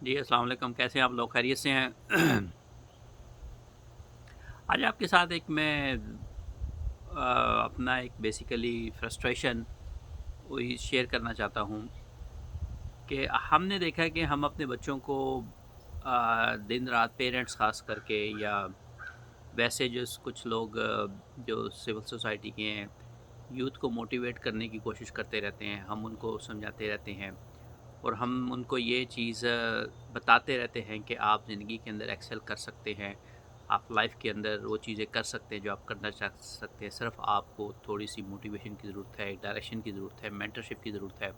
جی, अस्सलाम वालेकुम. कैसे हैं आप लोग? खैरियत से हैं? आज आपके साथ एक मैं अपना एक बेसिकली फ्रस्ट्रेशन वही शेयर करना चाहता हूँ कि हमने देखा है कि हम अपने बच्चों को दिन रात पेरेंट्स ख़ास करके या वैसे जो कुछ लोग जो सिविल सोसाइटी के हैं, यूथ को मोटिवेट करने की कोशिश करते रहते हैं. हम उनको समझाते रहते हैं और हम उनको ये चीज़ बताते रहते हैं कि आप ज़िंदगी के अंदर एक्सेल कर सकते हैं, आप लाइफ के अंदर वो चीज़ें कर सकते हैं जो आप करना चाह सकते हैं. सिर्फ आपको थोड़ी सी मोटिवेशन की ज़रूरत है, डायरेक्शन की ज़रूरत है, मेंटरशिप की ज़रूरत है.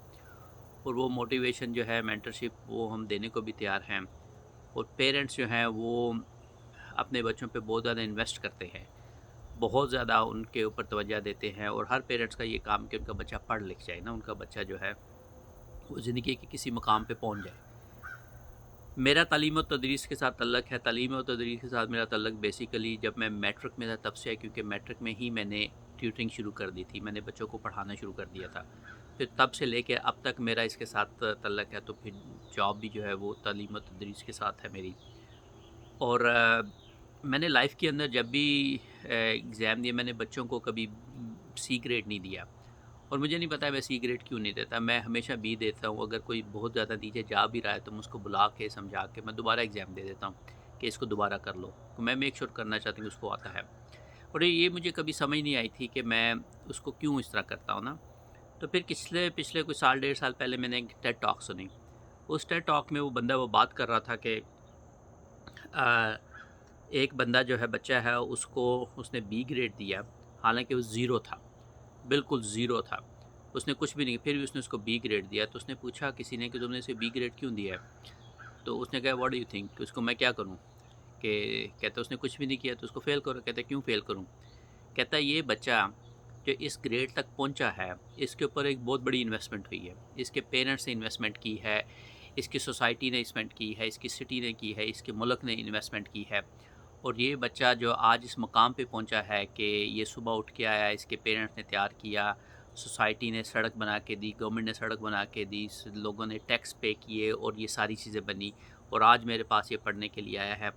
और वो मोटिवेशन जो है, मेंटरशिप, वो हम देने को भी तैयार हैं. और पेरेंट्स जो हैं वो अपने बच्चों पे बहुत ज़्यादा इन्वेस्ट करते हैं, बहुत ज़्यादा उनके ऊपर तवज्जो देते हैं. और हर पेरेंट्स का ये काम कि उनका बच्चा पढ़ लिख जाए ना, उनका बच्चा जो है वो ज़िंदगी के किसी मुकाम पे पहुंच जाए. मेरा तालीम और तदरीस के साथ तल्लक़ है. तालीम और तदरीस के साथ मेरा तल्लक़ बेसिकली जब मैं मैट्रिक में था तब से है, क्योंकि मैट्रिक में ही मैंने ट्यूटरिंग शुरू कर दी थी, मैंने बच्चों को पढ़ाना शुरू कर दिया था. फिर तब से लेके अब तक मेरा इसके साथ तल्लक़ है. तो फिर जॉब भी जो है वो तालीम और तदरीस के साथ है मेरी. और मैंने लाइफ के अंदर जब भी एग्ज़ाम दिए, मैंने बच्चों को कभी सी ग्रेड नहीं दिया. और मुझे नहीं पता है मैं सी ग्रेड क्यों नहीं देता. मैं हमेशा बी देता हूँ. अगर कोई बहुत ज़्यादा नीचे जा भी रहा है तो मैं उसको बुला के समझा के मैं दोबारा एग्ज़ाम दे देता हूँ कि इसको दोबारा कर लो. तो मैं मेक श्योर करना चाहती हूँ उसको आता है. और ये मुझे कभी समझ नहीं आई थी कि मैं उसको क्यों इस तरह करता हूँ ना. तो फिर पिछले पिछले कुछ साल, 1.5 साल पहले मैंने एक टेड टॉक सुनी. उस टेड टॉक में वो बंदा वो बात कर रहा था कि अ, एक बंदा जो है, बच्चा है, उसको उसने बी ग्रेड दिया, हालांकि वो ज़ीरो था, बिल्कुल ज़ीरो था. उसने कुछ भी नहीं, फिर भी उसने उसको बी ग्रेड दिया. तो उसने पूछा किसी ने कि तुमने इसे बी ग्रेड क्यों दिया है. तो उसने कहा व्हाट डू यू थिंक, कि उसको मैं क्या करूं. कि कहता उसने कुछ भी नहीं किया तो उसको फ़ेल करो. कहता क्यों फ़ेल करूं. कहता ये बच्चा जो इस ग्रेड तक पहुंचा है, इसके ऊपर एक बहुत बड़ी इन्वेस्टमेंट हुई है. इसके पेरेंट्स ने इन्वेस्टमेंट की है, इसकी सोसाइटी ने इन्वेस्टमेंट की है, इसकी सिटी ने की है, इसके मुल्क ने इन्वेस्टमेंट की है. और ये बच्चा जो आज इस मुकाम पे पहुंचा है कि ये सुबह उठ के आया, इसके पेरेंट्स ने तैयार किया, सोसाइटी ने सड़क बना के दी, गवर्नमेंट ने सड़क बना के दी, लोगों ने टैक्स पे किए और ये सारी चीज़ें बनी. और आज मेरे पास ये पढ़ने के लिए आया है.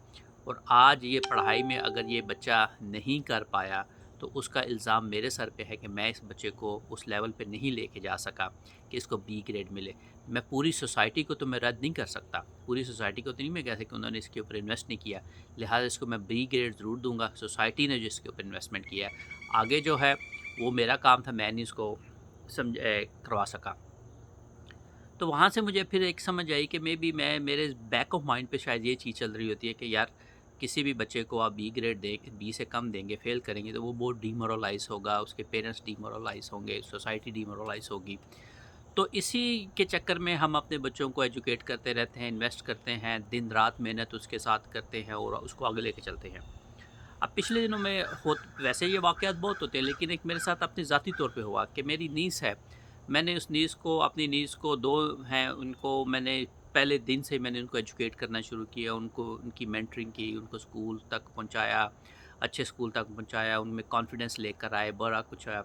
और आज ये पढ़ाई में अगर ये बच्चा नहीं कर पाया तो उसका इल्ज़ाम मेरे सर पे है कि मैं इस बच्चे को उस लेवल पे नहीं लेके जा सका कि इसको बी ग्रेड मिले. मैं पूरी सोसाइटी को तो मैं रद्द नहीं कर सकता, पूरी सोसाइटी को तो नहीं मैं कह सकता कि उन्होंने इसके ऊपर इन्वेस्ट नहीं किया, लिहाजा इसको मैं बी ग्रेड ज़रूर दूंगा. सोसाइटी ने जो इसके ऊपर इन्वेस्टमेंट किया है, आगे जो है वो मेरा काम था, मैं नहीं इसको करवा सका. तो वहाँ से मुझे फिर एक समझ आई कि मैं मेरे बैक ऑफ माइंड पे शायद ये चीज़ चल रही होती है कि यार, किसी भी बच्चे को आप बी ग्रेड दें, बी से कम देंगे, फ़ेल करेंगे तो वो बहुत डीमोरलाइज़ होगा, उसके पेरेंट्स डीमोरलाइज़ होंगे, सोसाइटी डीमोरलाइज़ होगी. तो इसी के चक्कर में हम अपने बच्चों को एजुकेट करते रहते हैं, इन्वेस्ट करते हैं, दिन रात मेहनत उसके साथ करते हैं और उसको आगे लेके चलते हैं. अब पिछले दिनों में वैसे ये वाक़यात बहुत होते हैं, लेकिन एक मेरे साथ अपने ज़ाती तौर पे हुआ कि मेरी नीस है. मैंने उस नीस को, अपनी नीस को, 2 हैं, उनको मैंने पहले दिन से मैंने उनको एजुकेट करना शुरू किया, उनको उनकी मेंटरिंग की, उनको स्कूल तक पहुँचाया, अच्छे स्कूल तक पहुँचाया, उनमें कॉन्फिडेंस लेकर आए, बड़ा कुछ आया.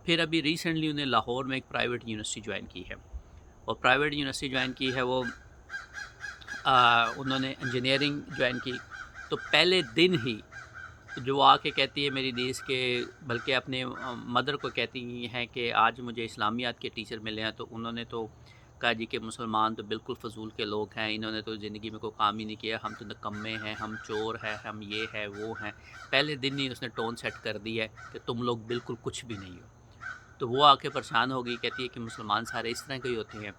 फिर अभी रिसेंटली उन्हें लाहौर में एक प्राइवेट यूनिवर्सिटी जॉइन की है. और प्राइवेट यूनिवर्सिटी जॉइन की है वो, उन्होंने इंजीनियरिंग जॉइन की. तो पहले दिन ही जो वो आके कहती है मेरी देश के, बल्कि अपने मदर को कहती हैं कि आज मुझे इस्लामियात के टीचर मिले हैं. तो उन्होंने तो कहा जी कि मुसलमान तो बिल्कुल फ़जूल के लोग हैं, इन्होंने तो ज़िंदगी में कोई काम ही नहीं किया, हम तो निकम्मे हैं, हम चोर हैं, हम ये है वो हैं. पहले दिन ही उसने टोन सेट कर दी है कि तुम लोग बिल्कुल कुछ भी नहीं हो. तो वो आके परेशान हो गई, कहती है कि मुसलमान सारे इस तरह के ही होते हैं.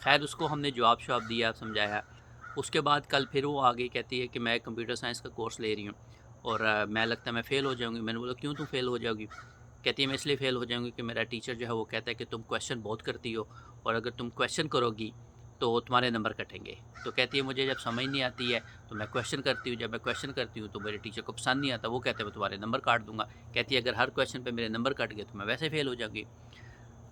खैर उसको हमने जवाब शवाब दिया, समझाया. उसके बाद कल फिर वो आ गई, कहती है कि मैं कंप्यूटर साइंस का कोर्स ले रही हूँ और मैं लगता है मैं फ़ेल हो जाऊँगी. मैंने बोला क्यों तुम फ़ेल हो जाओगी. कहती है मैं इसलिए फ़ेल हो जाऊँगी कि मेरा टीचर जो है वो कहता है कि तुम क्वेश्चन बहुत करती हो और अगर तुम क्वेश्चन करोगी तो तुम्हारे नंबर कटेंगे. तो कहती है मुझे जब समझ नहीं आती है तो मैं क्वेश्चन करती हूँ, जब मैं क्वेश्चन करती हूँ तो मेरे टीचर को पसंद नहीं आता, वो कहते हैं मैं तुम्हारे नंबर काट दूँगा. कहती है अगर हर क्वेश्चन पे मेरे नंबर कट गए तो मैं वैसे फ़ेल हो जाऊँगी.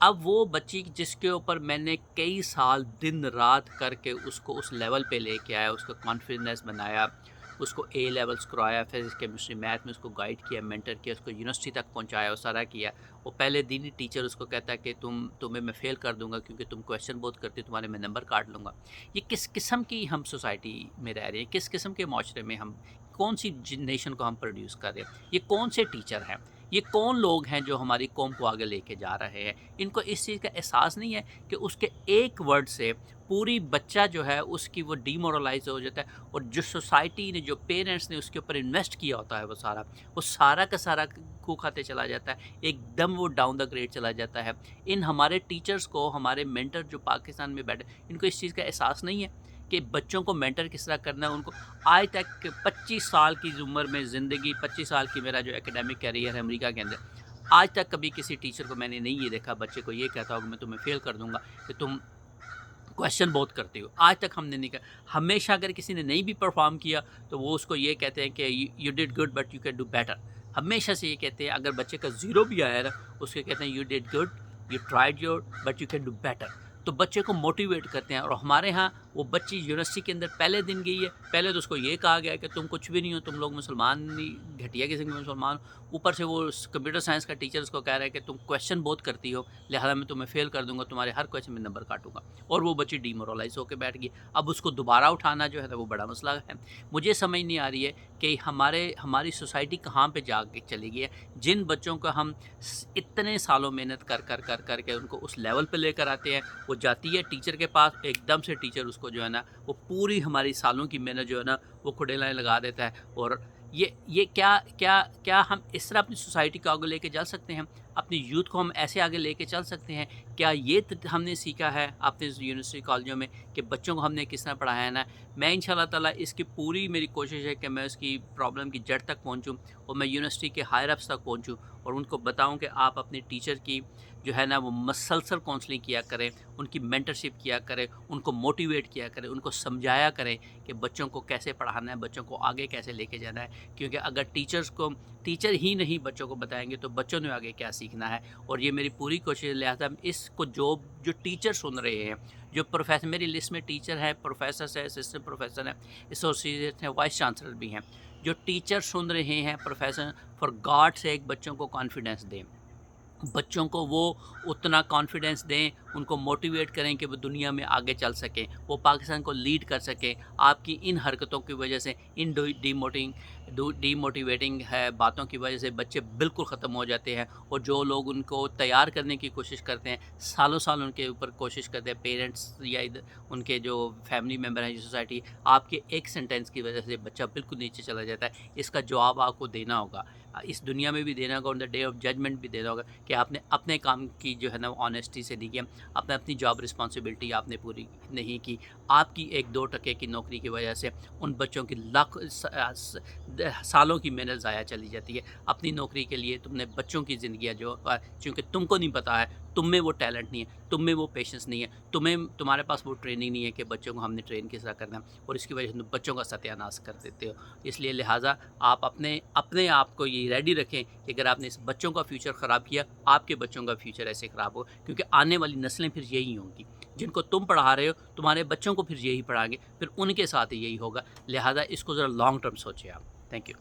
अब वो बच्ची जिसके ऊपर मैंने कई साल दिन रात करके उसको उस लेवल पे लेके आया, उसका कॉन्फिडेंस बनाया, اس کو اے لیولس کروایا، پھر کیمسٹری میتھ میں اس کو گائیڈ کیا، مینٹر کیا، اس کو یونیورسٹی تک پہنچایا، وہ سارا کیا. وہ پہلے دن ہی ٹیچر اس کو کہتا ہے کہ تمہیں میں فیل کر دوں گا کیونکہ تم کویشچن بہت کرتے ہو، تمہارے میں نمبر کاٹ لوں گا. یہ کس قسم کی ہم سوسائٹی میں رہ رہے ہیں، کس قسم کے معاشرے میں ہم، کون سی جنریشن کو ہم پروڈیوس کر رہے ہیں؟ یہ کون سے ٹیچر ہیں؟ یہ کون لوگ ہیں جو ہماری قوم کو آگے لے کے جا رہے ہیں؟ ان کو اس چیز کا احساس نہیں ہے کہ اس کے ایک ورڈ سے پوری بچہ جو ہے اس کی وہ ڈی مورلائز ہو جاتا ہے، اور جو سوسائٹی نے، جو پیرنٹس نے اس کے اوپر انویسٹ کیا ہوتا ہے وہ سارا کا سارا کو کھاتے چلا جاتا ہے، ایک دم وہ ڈاؤن دا گریڈ چلا جاتا ہے. ان ہمارے ٹیچرز کو، ہمارے مینٹر جو پاکستان میں بیٹھے، ان کو اس چیز کا احساس نہیں ہے کہ بچوں کو مینٹر کس طرح کرنا ہے. ان کو آج تک 25 سال کی عمر میں زندگی، 25 سال کی میرا جو اکیڈمک کیریئر ہے امریکہ کے اندر، آج تک کبھی کسی ٹیچر کو میں نے نہیں یہ دیکھا بچے کو یہ کہتا ہو کہ میں تمہیں فیل کر دوں گا کہ تم کویشچن بہت کرتے ہو. آج تک ہم نے نہیں کہا. ہمیشہ اگر کسی نے نہیں بھی پرفارم کیا تو وہ اس کو یہ کہتے ہیں کہ you did good but you can do better. ہمیشہ سے یہ کہتے ہیں. اگر بچے کا 0 بھی آیا نا، اس کو کہتے ہیں you did good, you tried your, but you can do better. تو بچے کو موٹیویٹ کرتے ہیں. اور ہمارے ہاں وہ بچی یونیورسٹی کے اندر پہلے دن گئی ہے، پہلے تو اس کو یہ کہا گیا کہ تم کچھ بھی نہیں ہو، تم لوگ مسلمان نہیں، گھٹیا قسم کے مسلمان ہو. اوپر سے وہ کمپیوٹر سائنس کا ٹیچر اس کو کہہ رہا ہے کہ تم کویشچن بہت کرتی ہو، لہٰذا میں تمہیں فیل کر دوں گا، تمہارے ہر کویشچن میں نمبر کاٹوں گا. اور وہ بچی ڈی مورلائز ہو کے بیٹھ گئی. اب اس کو دوبارہ اٹھانا جو ہے وہ بڑا مسئلہ ہے. مجھے سمجھ نہیں آ رہی ہے کہ ہماری سوسائٹی کہاں پہ جا کے چلی گئی ہے. جن بچوں کو ہم اتنے سالوں محنت کر کے ان کو اس لیول پہ لے کر آتے ہیں، وہ جاتی ہے ٹیچر کے پاس، ایک دم سے ٹیچر اس کو جو ہے نا وہ پوری ہماری سالوں کی محنت جو ہے نا وہ کھڑیلائیں لگا دیتا ہے. اور یہ کیا ہم اس طرح اپنی سوسائٹی کو آگے لے کے چل سکتے ہیں؟ اپنی یوتھ کو ہم ایسے آگے لے کے چل سکتے ہیں؟ کیا یہ ہم نے سیکھا ہے اپنے یونیورسٹی کالجوں میں کہ بچوں کو ہم نے کس طرح پڑھایا ہے نا؟ میں انشاءاللہ تعالیٰ اس کی پوری میری کوشش ہے کہ میں اس کی پرابلم کی جڑ تک پہنچوں، اور میں یونیورسٹی کے ہائر اپس تک پہنچوں، اور ان کو بتاؤں کہ آپ اپنے ٹیچر کی جو ہے نا وہ مسلسل کونسلنگ کیا کریں، ان کی مینٹرشپ کیا کریں، ان کو موٹیویٹ کیا کریں، ان کو سمجھایا کریں کہ بچوں کو کیسے پڑھانا ہے، بچوں کو آگے کیسے لے کے جانا ہے. کیونکہ اگر ٹیچر ہی نہیں بچوں کو بتائیں گے تو بچوں نے آگے کیا سیکھنا ہے؟ اور یہ میری پوری کوشش ہے. لہٰذا اس کو جو ٹیچر سن رہے ہیں، جو پروفیسر، میری لسٹ میں ٹیچر ہے، پروفیسرس ہے، اسسٹنٹ پروفیسر ہیں، ایسوسیٹ ہیں، وائس چانسلر بھی ہیں. جو ٹیچر سن رہے ہیں، پروفیسر، فار گاڈ سے ایک بچوں کو کانفیڈنس دیں، بچوں کو وہ اتنا کانفیڈنس دیں، ان کو موٹیویٹ کریں کہ وہ دنیا میں آگے چل سکیں، وہ پاکستان کو لیڈ کر سکیں. آپ کی ان حرکتوں کی وجہ سے، ان ڈی موٹیویٹنگ ہے باتوں کی وجہ سے بچے بالکل ختم ہو جاتے ہیں. اور جو لوگ ان کو تیار کرنے کی کوشش کرتے ہیں، سالوں سال ان کے اوپر کوشش کرتے ہیں، پیرنٹس یا ان کے جو فیملی ممبر ہیں، سوسائٹی، آپ کے ایک سینٹینس کی وجہ سے بچہ بالکل نیچے چلا جاتا ہے. اس کا جواب آپ کو دینا ہوگا، اس دنیا میں بھی دینا ہوگا، آن دا ڈے آف ججمنٹ بھی دینا ہوگا کہ آپ نے اپنے کام کی جو ہے نا آنیسٹی سے نہیں کیا، اپنی جاب رسپانسبلٹی آپ نے پوری نہیں کی. آپ کی 1-2% کی نوکری کی وجہ سے ان بچوں کی سالوں کی محنت ضائع چلی جاتی ہے. اپنی نوکری کے لیے تم نے بچوں کی زندگیاں جو چونکہ تم کو نہیں پتا ہے، تم میں وہ ٹیلنٹ نہیں ہے، تم میں وہ پیشنس نہیں ہے، تمہارے پاس وہ ٹریننگ نہیں ہے کہ بچوں کو ہم نے ٹرین کس طرح کرنا ہے، اور اس کی وجہ سے تم بچوں کا ستیہ ناش کر دیتے ہو. اس لیے لہٰذا آپ اپنے آپ کو یہ ریڈی رکھیں کہ اگر آپ نے اس بچوں کا فیوچر خراب کیا، آپ کے بچوں کا فیوچر ایسے خراب ہو. کیونکہ آنے والی نسلیں پھر یہی ہوں گی، جن کو تم پڑھا رہے ہو تمہارے بچوں کو پھر یہی پڑھائیں گے، پھر ان کے ساتھ یہی ہوگا. لہٰذا اس کو ذرا لانگ ٹرم سوچیں آپ. Thank you.